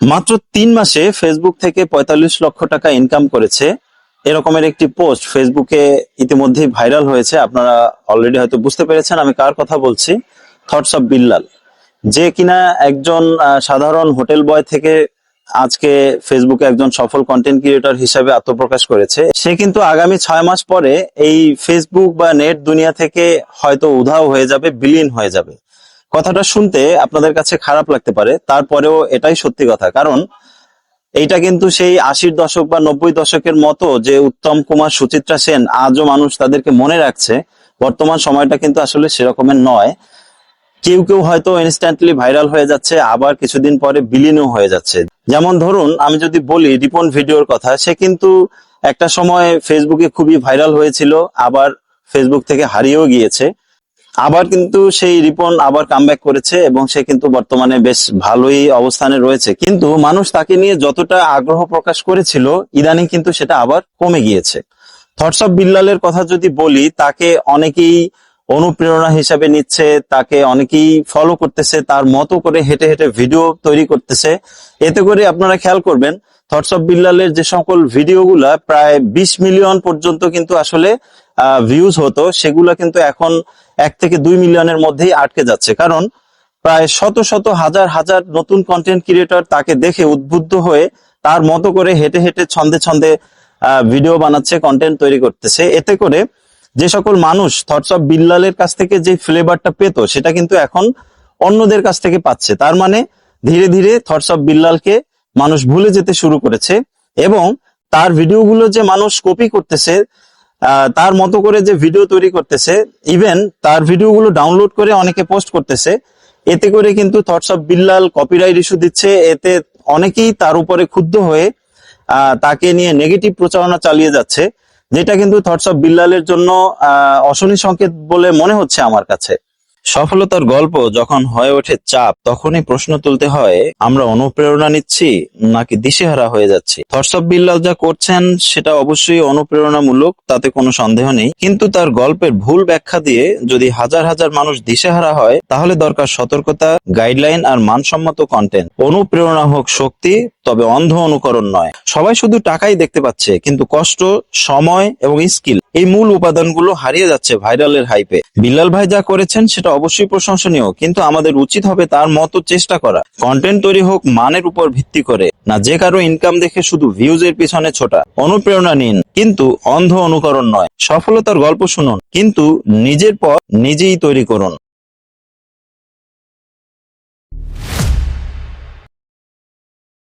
মাত্র 3 মাসে ফেসবুক থেকে 45 লক্ষ টাকা ইনকাম করেছে, এরকমের একটি পোস্ট ফেসবুকে ইতিমধ্যেই ভাইরাল হয়েছে। আপনারা অলরেডি হয়তো বুঝতে পেরেছেন আমি কার কথা বলছি। থটস অফ বিল্লাল, যে কিনা একজন সাধারণ হোটেল বয় থেকে আজকে ফেসবুকে একজন সফল কন্টেন্ট ক্রিয়েটর হিসেবে আত্মপ্রকাশ করেছে। সে কিন্তু আগামী 6 মাস পরে এই ফেসবুক বা নেট দুনিয়া থেকে হয়তো উধাও হয়ে যাবে, বিলীন হয়ে যাবে। কথাটা শুনতে আপনাদের কাছে খারাপ লাগতে পারে, তারপরেও এটাই সত্যি কথা। কারণ এইটা কিন্তু সেই 80-র দশক বা 90-র দশকের মতো যে উত্তম কুমার, সুচিত্রা সেন আজও মানুষ তাদেরকে মনে রাখছে, বর্তমান সময়টা কিন্তু আসলে সেরকমের নয়। কেউ কেউ হয়তো ইনস্ট্যান্টলি ভাইরাল হয়ে যাচ্ছে, আবার কিছুদিন পরে বিলীনও হয়ে যাচ্ছে। যেমন ধরুন, আমি যদি বলি রিপন ভিডিওর কথা, সে কিন্তু একটা সময় ফেসবুকে খুবই ভাইরাল হয়েছিল, আবার ফেসবুক থেকে হারিয়েও গিয়েছে। আবার কিন্তু সেই রিপন আবার কামব্যাক করেছে এবং সে কিন্তু বর্তমানে বেশ ভালোই অবস্থানে রয়েছে। কিন্তু মানুষ তাকে নিয়ে যতটা আগ্রহ প্রকাশ করেছিল, ইদানিং কিন্তু সেটা আবার কমে গিয়েছে। থটস অফ বিল্লালের কথা যদি বলি, তাকে অনেকেই অনুপ্রেরণা হিসাবে নিচ্ছে, তাকে অনেকেই ফলো করতেছে, তার মতো করে হেঁটে হেঁটে ভিডিও তৈরি করতেছে। এতে করে আপনারা খেয়াল করবেন, থটস অফ বিল্লালের যে সকল ভিডিওগুলা প্রায় 20 মিলিয়ন পর্যন্ত কিন্তু আসলে ভিউজ হতো, সেগুলা কিন্তু এখন 1 থেকে 2 মিলিয়নের মধ্যেই আটকে যাচ্ছে। কারণ প্রায় শত শত হাজার হাজার নতুন কন্টেন্ট ক্রিয়েটর তাকে দেখে উদ্বুদ্ধ হয়ে তার মতো করে হেঁটে হেঁটে ছন্দে ছন্দে ভিডিও বানাচ্ছে, কন্টেন্ট তৈরি করতেছে। এতে করে যে সকল মানুষ থটস অফ বিল্লালের কাছ থেকে যে ফ্লেভারটা পেত, সেটা কিন্তু এখন অন্যদের কাছ থেকে পাচ্ছে। তার মানে ধীরে ধীরে থটস অফ বিল্লালকে মানুষ ভুলে যেতে শুরু করেছে এবং তার ভিডিওগুলো যে মানুষ কপি করতেছে, তার মতো করে যে ভিডিও তৈরি করতেছে, ইভেন তার ভিডিওগুলো ডাউনলোড করে অনেকে পোস্ট করতেছে। এতে করে কিন্তু thoughts of Billal copyright issue দিচ্ছে। এতে অনেকেই তার উপরে ক্ষুব্ধ হয়ে তাকে নিয়ে নেগেটিভ প্রচারণা চালিয়ে যাচ্ছে, যেটা কিন্তু থটস অফ বিল্লালের জন্য অশনি সংকেত বলে মনে হচ্ছে আমার কাছে। সফলতার গল্প যখন হয়ে ওঠে চাপ, তখনই প্রশ্ন তুলতে হয়, আমরা অনুপ্রেরণা নিচ্ছি নাকি দিশেহারা হয়ে যাচ্ছি। থটস অফ বিল্লাল যা করছেন সেটা অবশ্যই অনুপ্রেরণামূলক, তাতে কোনো সন্দেহ নেই। কিন্তু তার গল্পের ভুল ব্যাখ্যা দিয়ে যদি হাজার হাজার মানুষ দিশেহারা হয়, তাহলে দরকার সতর্কতা, গাইডলাইন আর মানসম্মত কন্টেন্ট। অনুপ্রেরণা হোক শক্তি, তবে অন্ধ অনুকরণ নয়। সবাই শুধু টাকাই দেখতে পাচ্ছে, কিন্তু কষ্ট, সময় এবং স্কিল, এই মূল উপাদানগুলো হারিয়ে যাচ্ছে ভাইরালের হাইপে। বিল্লাল ভাই যা করেছেন সেটা অবশ্যই প্রশংসনীয়, কিন্তু আমাদের উচিত হবে তার মতো চেষ্টা করা। কন্টেন্ট তৈরি হোক মানের উপর ভিত্তি করে, না যে কারো ইনকাম দেখে শুধু ভিউজ এর পিছনে ছোটা। অনুপ্রেরণা নিন, কিন্তু অন্ধ অনুকরণ নয়। সফলতার গল্প শুনুন, কিন্তু নিজের পথ নিজেই তৈরি করুন।